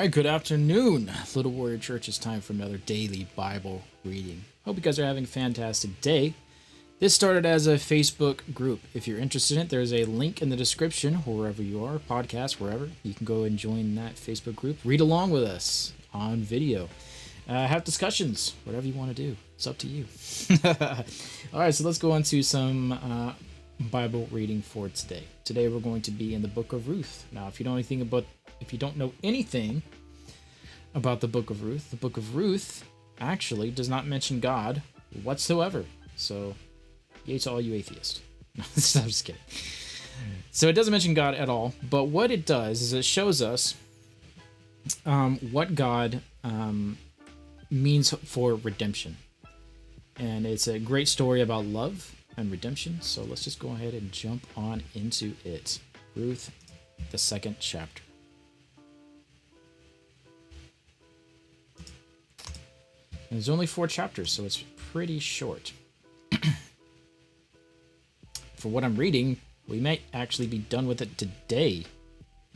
right, good afternoon, Little Warrior Church. It's time for another daily Bible reading. Hope you guys are having a fantastic day. This started as a Facebook group. If you're interested in it, there's a link in the description, wherever you are, podcast, wherever. You can go and join that Facebook group. Read along with us on video. Have discussions, whatever you want to do. It's up to you. All right, so let's go on to some Bible reading for today. Today we're going to be in the book of Ruth. Now, if you don't know anything about the book of Ruth actually does not mention God whatsoever. So, yay to all you atheists. No, I'm just kidding. So it doesn't mention God at all, but what it does is it shows us what God means for redemption. And it's a great story about love and redemption. So let's just go ahead and jump on into it. Ruth, the second chapter. And there's only 4 chapters, so it's pretty short. For what I'm reading, we might actually be done with it today.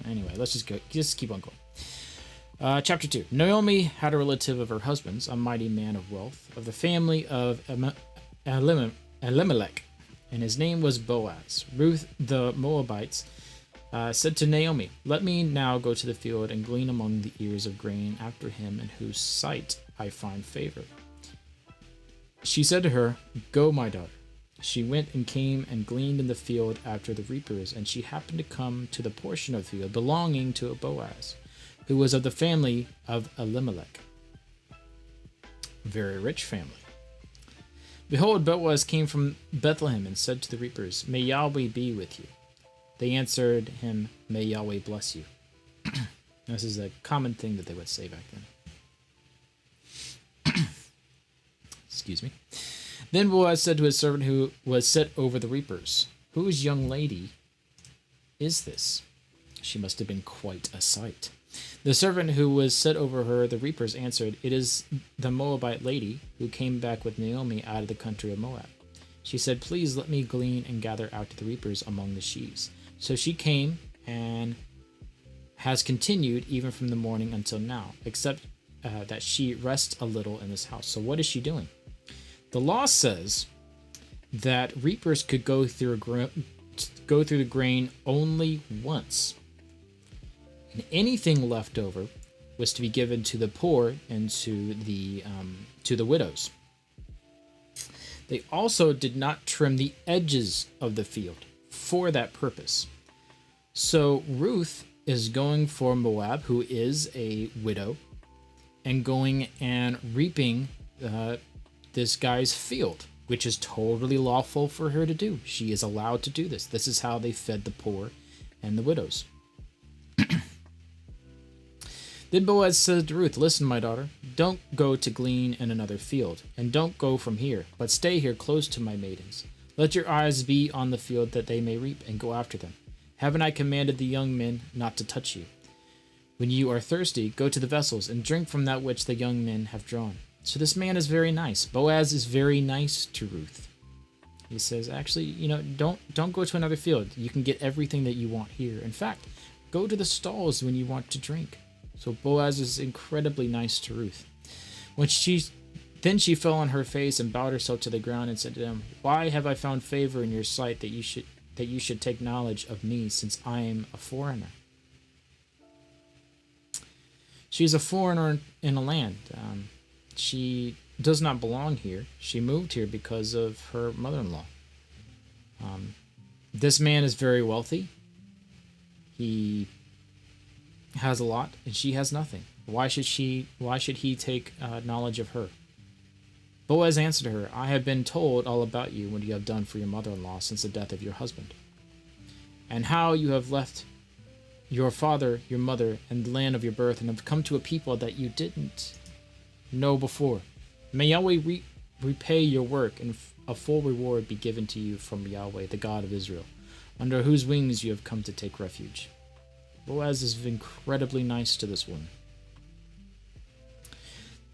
Anyway, let's just keep on going. Chapter 2. Naomi had a relative of her husband's, a mighty man of wealth, of the family of Elimelech, and his name was Boaz. Ruth the Moabites said to Naomi, "Let me now go to the field and glean among the ears of grain after him in whose sight I find favor." She said to her, "Go, my daughter." She went and came and gleaned in the field after the reapers, and she happened to come to the portion of the field belonging to Boaz, who was of the family of Elimelech, a very rich family. Behold, Boaz came from Bethlehem and said to the reapers, "May Yahweh be with you." They answered him, "May Yahweh bless you." This is a common thing that they would say back then. Excuse me. Then Boaz said to his servant who was set over the reapers, "Whose young lady is this? She must have been quite a sight." The servant who was set over her, the reapers, answered, "It is the Moabite lady who came back with Naomi out of the country of Moab." She said, "Please let me glean and gather out to the reapers among the sheaves." So she came and has continued even from the morning until now, except that she rests a little in this house. So what is she doing? The law says that reapers could go through the grain only once. And anything left over was to be given to the poor and to the widows. They also did not trim the edges of the field for that purpose. So Ruth is going for Moab, who is a widow, and going and reaping this guy's field, which is totally lawful for her to do. She is allowed to do this. This is how they fed the poor and the widows. Then Boaz said to Ruth, "Listen, my daughter, don't go to glean in another field, and don't go from here, but stay here close to my maidens. Let your eyes be on the field that they may reap, and go after them. Haven't I commanded the young men not to touch you? When you are thirsty, go to the vessels, and drink from that which the young men have drawn." So this man is very nice. Boaz is very nice to Ruth. He says, actually, don't go to another field. You can get everything that you want here. In fact, go to the stalls when you want to drink. So Boaz is incredibly nice to Ruth. Then she fell on her face and bowed herself to the ground and said to him, "Why have I found favor in your sight that you should take knowledge of me, since I am a foreigner?" She is a foreigner in a land. She does not belong here. She moved here because of her mother-in-law. This man is very wealthy. He has a lot, and she has nothing. Why should he take knowledge of her? Boaz answered her, "I have been told all about you, what you have done for your mother-in-law since the death of your husband, and how you have left your father, your mother, and the land of your birth, and have come to a people that you didn't know before. May Yahweh repay your work, and a full reward be given to you from Yahweh, the God of Israel, under whose wings you have come to take refuge." Boaz is incredibly nice to this woman.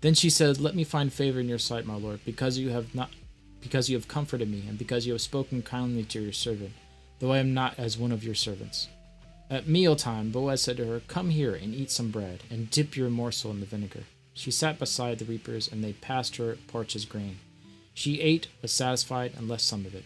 Then she said, "Let me find favor in your sight, my lord, because you have comforted me, and because you have spoken kindly to your servant, though I am not as one of your servants. At mealtime, Boaz said to her, "Come here and eat some bread, and dip your morsel in the vinegar." She sat beside the reapers, and they passed her parched grain. She ate, was satisfied, and left some of it.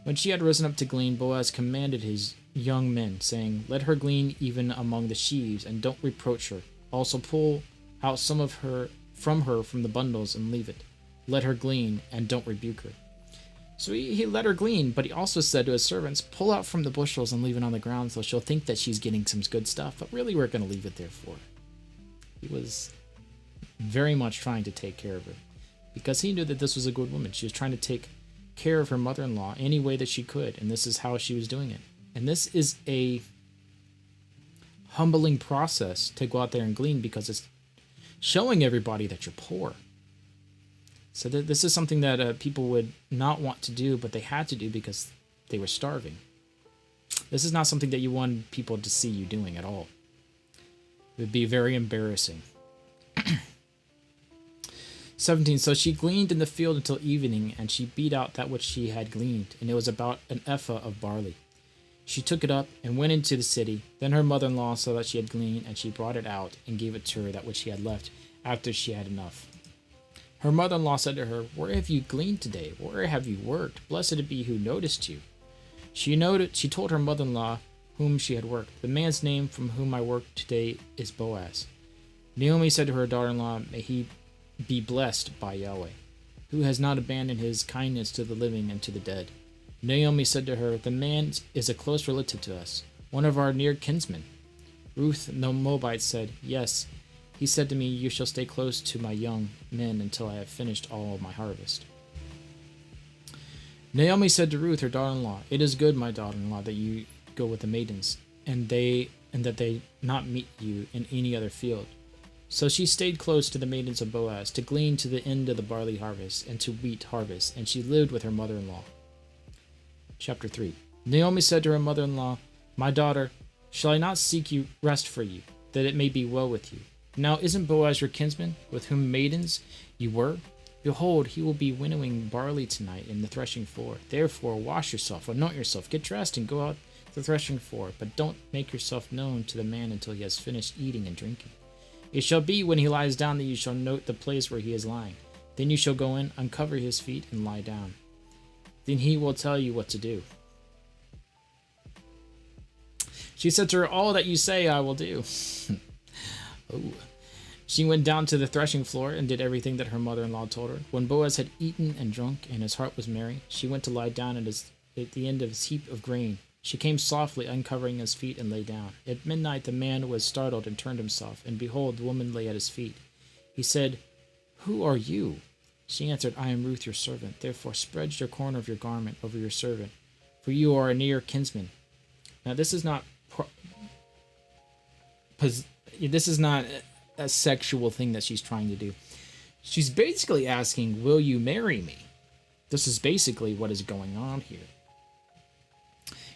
When she had risen up to glean, Boaz commanded his young men, saying, "Let her glean even among the sheaves, and don't reproach her. Also pull out some of her from the bundles and leave it. Let her glean, and don't rebuke her." So he let her glean, but he also said to his servants, "Pull out from the bushels and leave it on the ground, so she'll think that she's getting some good stuff, but really we're going to leave it there for her." He was very much trying to take care of her, because he knew that this was a good woman. She was trying to take care of her mother-in-law any way that she could, and this is how she was doing it. And this is a humbling process to go out there and glean, because it's showing everybody that you're poor. So this is something that people would not want to do, but they had to do because they were starving. This is not something that you want people to see you doing at all. It would be very embarrassing. 17. So she gleaned in the field until evening, and she beat out that which she had gleaned, and it was about an ephah of barley. She took it up and went into the city. Then her mother-in-law saw that she had gleaned, and she brought it out and gave it to her that which she had left after she had enough. Her mother-in-law said to her, "Where have you gleaned today? Where have you worked? Blessed it be who noticed you." She told her mother-in-law whom she had worked, "The man's name from whom I worked today is Boaz." Naomi said to her daughter-in-law, "May he be blessed by Yahweh, who has not abandoned his kindness to the living and to the dead." Naomi said to her, "The man is a close relative to us, one of our near kinsmen." Ruth the Moabite said, "Yes, he said to me, 'You shall stay close to my young men until I have finished all my harvest.'" Naomi said to Ruth, her daughter-in-law, "It is good, my daughter-in-law, that you go with the maidens, and that they not meet you in any other field." So she stayed close to the maidens of Boaz, to glean to the end of the barley harvest and to wheat harvest, and she lived with her mother-in-law. Chapter 3. Naomi said to her mother-in-law, "My daughter, shall I not seek you rest for you, that it may be well with you? Now isn't Boaz your kinsman, with whom maidens you were? Behold, he will be winnowing barley tonight in the threshing floor. Therefore wash yourself, anoint yourself, get dressed, and go out to the threshing floor, but don't make yourself known to the man until he has finished eating and drinking. It shall be when he lies down that you shall note the place where he is lying. Then you shall go in, uncover his feet, and lie down. Then he will tell you what to do." She said to her, "All that you say I will do." Oh. She went down to the threshing floor and did everything that her mother-in-law told her. When Boaz had eaten and drunk, and his heart was merry, she went to lie down at the end of his heap of grain. She came softly, uncovering his feet, and lay down. At midnight the man was startled and turned himself, and behold, the woman lay at his feet. He said, "Who are you?" She answered, "I am Ruth your servant. Therefore spread your corner of your garment over your servant, for you are a near kinsman." Now this is not a sexual thing that she's trying to do. She's basically asking, "Will you marry me?" This is basically what is going on here.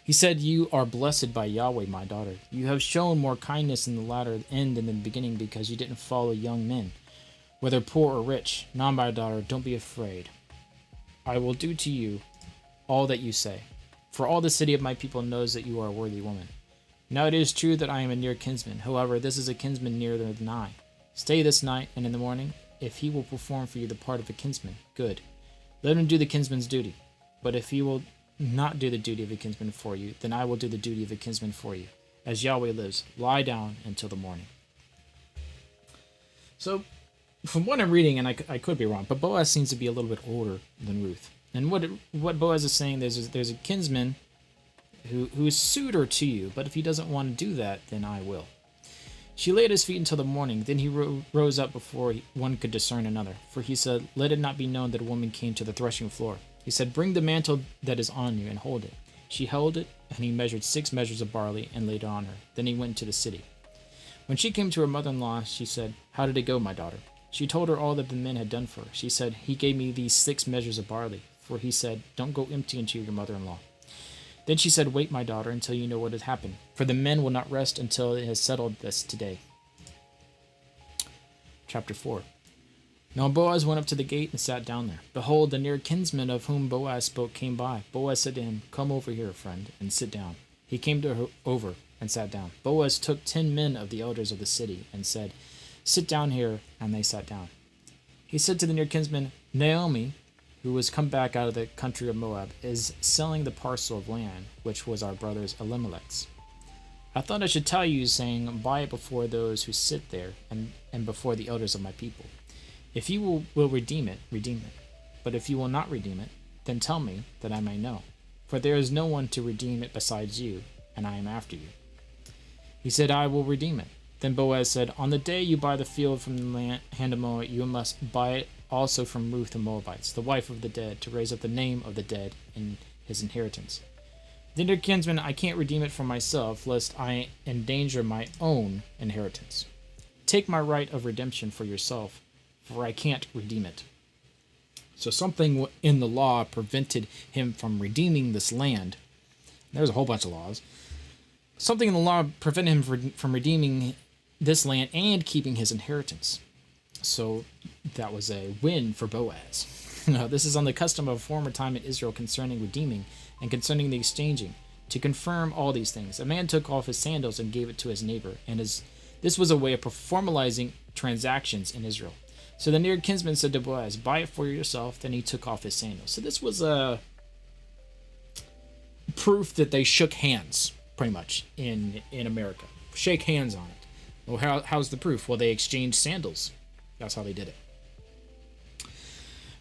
He said, "You are blessed by Yahweh, my daughter. You have shown more kindness in the latter end than in the beginning, because you didn't follow young men, whether poor or rich. Now, my daughter, don't be afraid. I will do to you all that you say, for all the city of my people knows that you are a worthy woman. Now it is true that I am a near kinsman. However, this is a kinsman nearer than I. Stay this night, and in the morning, if he will perform for you the part of a kinsman, good. Let him do the kinsman's duty. But if he will not do the duty of a kinsman for you, then I will do the duty of a kinsman for you. As Yahweh lives, lie down until the morning." So, from what I'm reading, and I could be wrong, but Boaz seems to be a little bit older than Ruth. And what Boaz is saying, there's a kinsman who is suitor to you, but if he doesn't want to do that, then I will. She lay at his feet until the morning. Then he rose up before one could discern another. For he said, "Let it not be known that a woman came to the threshing floor." He said, "Bring the mantle that is on you and hold it." She held it, and he measured 6 measures of barley and laid it on her. Then he went into the city. When she came to her mother-in-law, she said, "How did it go, my daughter?" She told her all that the men had done for her. She said, "He gave me these 6 measures of barley, for he said, 'Don't go empty into your mother-in-law.'" Then she said, "Wait, my daughter, until you know what has happened, for the men will not rest until it has settled this today." Chapter 4. Now Boaz went up to the gate and sat down there. Behold, the near kinsman of whom Boaz spoke came by. Boaz said to him, "Come over here, friend, and sit down." He came to her over and sat down. Boaz took 10 men of the elders of the city and said, "Sit down here," and they sat down. He said to the near kinsman, "Naomi, who was come back out of the country of Moab, is selling the parcel of land which was our brother's Elimelech's. I thought I should tell you, saying, buy it before those who sit there and before the elders of my people. If you will redeem it, redeem it. But if you will not redeem it, then tell me, that I may know. For there is no one to redeem it besides you, and I am after you." He said, "I will redeem it." Then Boaz said, "On the day you buy the field from the hand of Moab, you must buy it also from Ruth the Moabite, the wife of the dead, to raise up the name of the dead in his inheritance. Then, dear kinsman, I can't redeem it for myself, lest I endanger my own inheritance. Take my right of redemption for yourself, for I can't redeem it." So something in the law prevented him from redeeming this land. There's a whole bunch of laws. Something in the law prevented him from redeeming this land and keeping his inheritance. So that was a win for Boaz. Now, this is on the custom of a former time in Israel concerning redeeming and concerning the exchanging. To confirm all these things, a man took off his sandals and gave it to his neighbor, and this was a way of formalizing transactions in Israel. So the near kinsman said to Boaz, "Buy it for yourself." Then he took off his sandals. So this was a proof that they shook hands, pretty much, in America. Shake hands on it. Well, how's the proof? Well, they exchanged sandals. That's how they did it.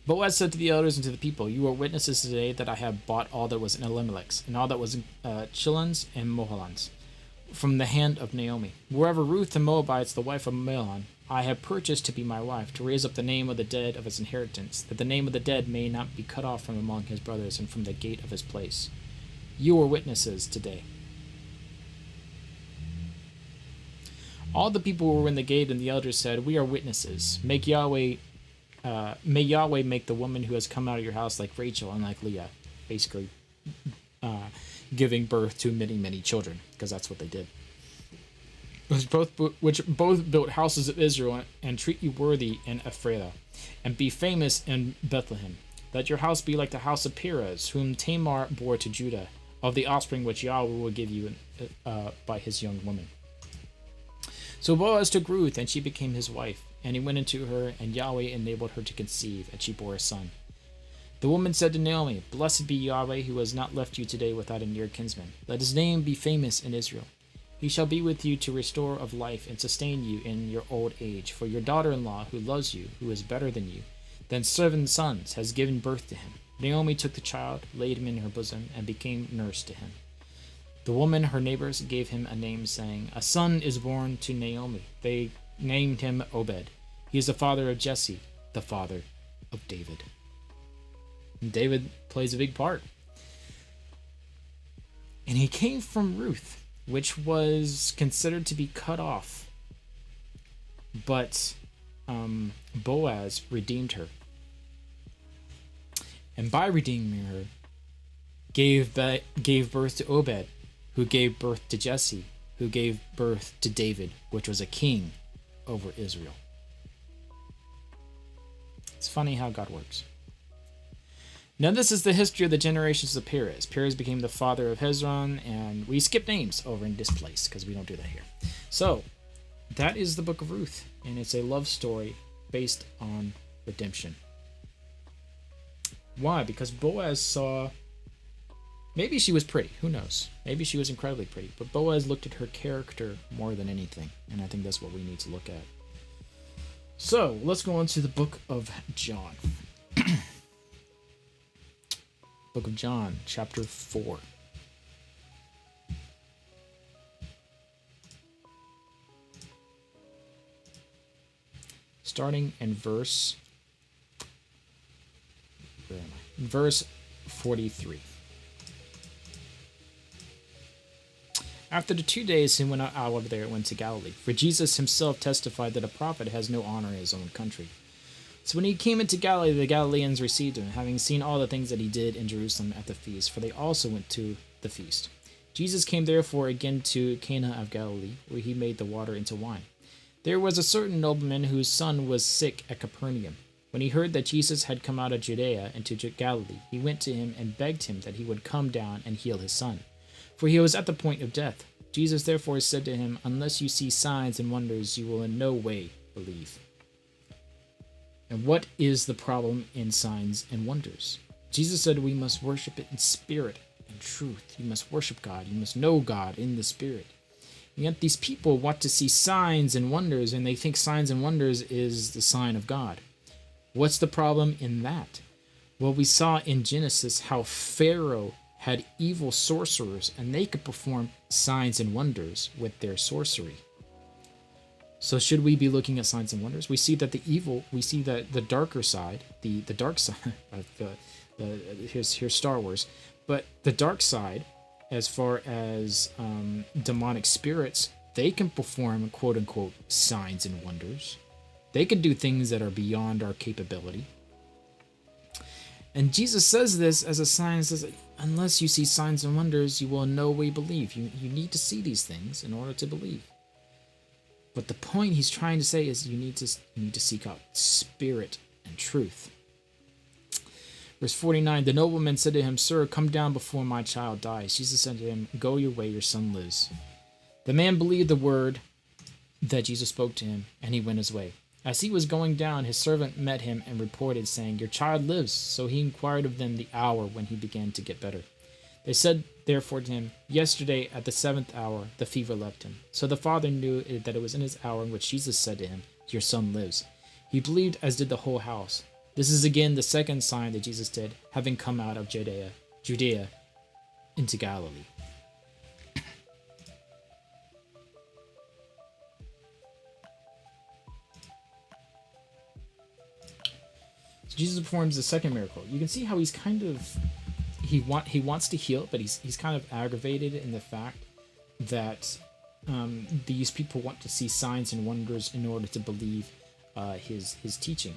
Boaz said to the elders and to the people, "You are witnesses today that I have bought all that was in Elimelech's, and all that was in Chilon's and Mohalan's, from the hand of Naomi. Wherever Ruth the Moabites, the wife of Mahlon, I have purchased to be my wife, to raise up the name of the dead of his inheritance, that the name of the dead may not be cut off from among his brothers and from the gate of his place. You are witnesses today." All the people who were in the gate and the elders said, "We are witnesses. May Yahweh make the woman who has come out of your house like Rachel and like Leah," basically giving birth to many, many children, because that's what they did. Which both built houses of Israel and treat you worthy in Ephrathah, and be famous in Bethlehem. Let your house be like the house of Perez, whom Tamar bore to Judah, of the offspring which Yahweh will give you by his young woman. So Boaz took Ruth, and she became his wife, and he went into her, and Yahweh enabled her to conceive, and she bore a son. The woman said to Naomi, "Blessed be Yahweh, who has not left you today without a near kinsman. Let his name be famous in Israel. He shall be with you to restore of life and sustain you in your old age. For your daughter-in-law, who loves you, who is better than 7 sons, has given birth to him." Naomi took the child, laid him in her bosom, and became nurse to him. The woman, her neighbors, gave him a name, saying, "A son is born to Naomi." They named him Obed. He is the father of Jesse, the father of David. And David plays a big part. And he came from Ruth, which was considered to be cut off. But Boaz redeemed her. And by redeeming her, gave birth to Obed, who gave birth to Jesse, who gave birth to David, which was a king over Israel. It's funny how God works. Now this is the history of the generations of Perez. Perez became the father of Hezron, and we skip names over in this place because we don't do that here. So that is the book of Ruth, and it's a love story based on redemption. Why? Because Boaz saw, maybe she was pretty, who knows? Maybe she was incredibly pretty, but Boaz looked at her character more than anything, and I think that's what we need to look at. So let's go on to the book of John. Book of John, chapter 4. Starting in verse 43. After the 2 days he went out of there and went to Galilee, for Jesus himself testified that a prophet has no honor in his own country. So when he came into Galilee, the Galileans received him, having seen all the things that he did in Jerusalem at the feast, for they also went to the feast. Jesus came therefore again to Cana of Galilee, where he made the water into wine. There was a certain nobleman whose son was sick at Capernaum. When he heard that Jesus had come out of Judea into Galilee, he went to him and begged him that he would come down and heal his son, for he was at the point of death. Jesus therefore said to him, "Unless you see signs and wonders, you will in no way believe." And what is the problem in signs and wonders? Jesus said we must worship it in spirit and truth. You must worship God. You must know God in the spirit. And yet these people want to see signs and wonders, and they think signs and wonders is the sign of God. What's the problem in that? Well, we saw in Genesis how Pharaoh had evil sorcerers, and they could perform signs and wonders with their sorcery. So should we be looking at signs and wonders? We see that the darker side, the dark side of here's Star Wars, but the dark side, as far as demonic spirits, they can perform quote unquote signs and wonders. They can do things that are beyond our capability. And Jesus says this as a sign, says, unless you see signs and wonders, you will in no way believe. You need to see these things in order to believe. But the point he's trying to say is you need to seek out spirit and truth. Verse 49, the nobleman said to him, "Sir, come down before my child dies." Jesus said to him, "Go your way, your son lives." The man believed the word that Jesus spoke to him, and he went his way. As he was going down, his servant met him and reported, saying, "Your child lives." So he inquired of them the hour when he began to get better. They said therefore to him, "Yesterday at the 7th hour the fever left him." So the father knew that it was in his hour in which Jesus said to him, "Your son lives." He believed, as did the whole house. This is again the second sign that Jesus did, having come out of Judea into Galilee. Jesus performs the second miracle. You can see how he's kind of he wants to heal, but he's kind of aggravated in the fact that these people want to see signs and wonders in order to believe his teaching,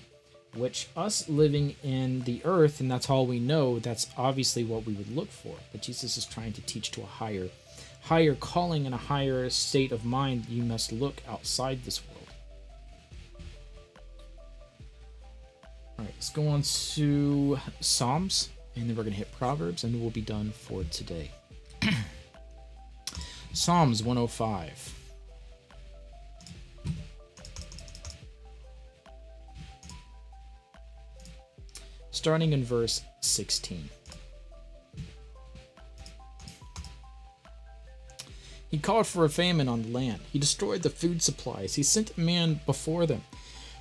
which us living in the earth, and that's all we know, that's obviously what we would look for. But Jesus is trying to teach to a higher calling and a higher state of mind. You must look outside this world. All right, let's go on to Psalms, and then we're going to hit Proverbs, and we'll be done for today. Psalms 105. Starting in verse 16. He called for a famine on the land. He destroyed the food supplies. He sent a man before them.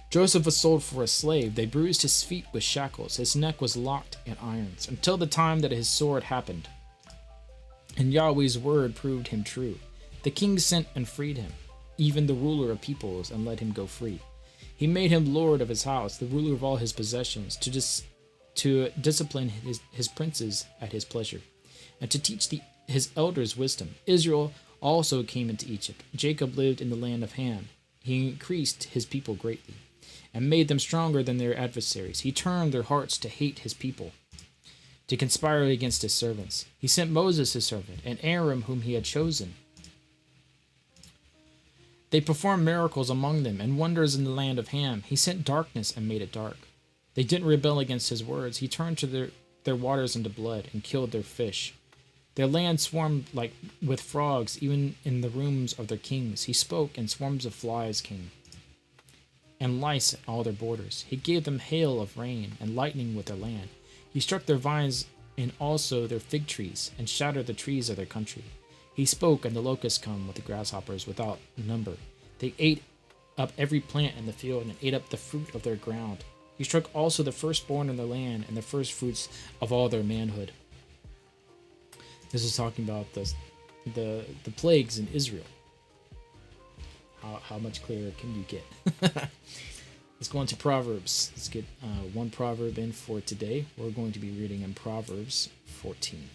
Joseph was sold for a slave. They bruised his feet with shackles. His neck was locked in irons until the time that his sword happened. And Yahweh's word proved him true. The king sent and freed him, even the ruler of peoples, and let him go free. He made him lord of his house, the ruler of all his possessions, to discipline his princes at his pleasure, and to teach his elders wisdom. Israel also came into Egypt. Jacob lived in the land of Ham. He increased his people greatly, and made them stronger than their adversaries. He turned their hearts to hate his people, to conspire against his servants. He sent Moses his servant, and Aaron whom he had chosen. They performed miracles among them, and wonders in the land of Ham. He sent darkness and made it dark. They didn't rebel against his words. He turned to their waters into blood, and killed their fish. Their land swarmed like with frogs, even in the rooms of their kings. He spoke, and swarms of flies came, and lice at all their borders. He gave them hail of rain, and lightning with their land. He struck their vines and also their fig trees, and shattered the trees of their country. He spoke, and the locusts come with the grasshoppers without number. They ate up every plant in the field, and ate up the fruit of their ground. He struck also the firstborn in their land, and the firstfruits of all their manhood. This is talking about the plagues in Israel. How much clearer can you get? Let's go on to Proverbs. Let's get one proverb in for today. We're going to be reading in Proverbs 14.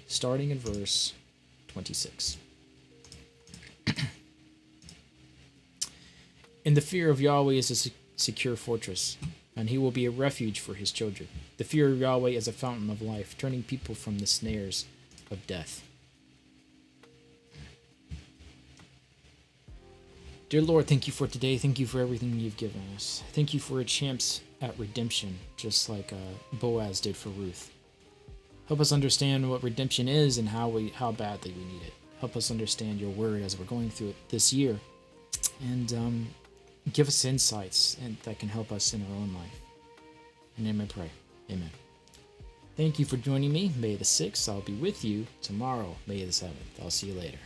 Starting in verse 26. In the fear of Yahweh is a secure fortress, and he will be a refuge for his children. The fear of Yahweh is a fountain of life, turning people from the snares of death. Dear Lord, thank you for today. Thank you for everything you've given us. Thank you for a chance at redemption, just like Boaz did for Ruth. Help us understand what redemption is and how badly we need it. Help us understand your word as we're going through it this year. And give us insights that can help us in our own life. In your name I pray. Amen. Thank you for joining me. May the 6th, I'll be with you tomorrow, May the 7th. I'll see you later.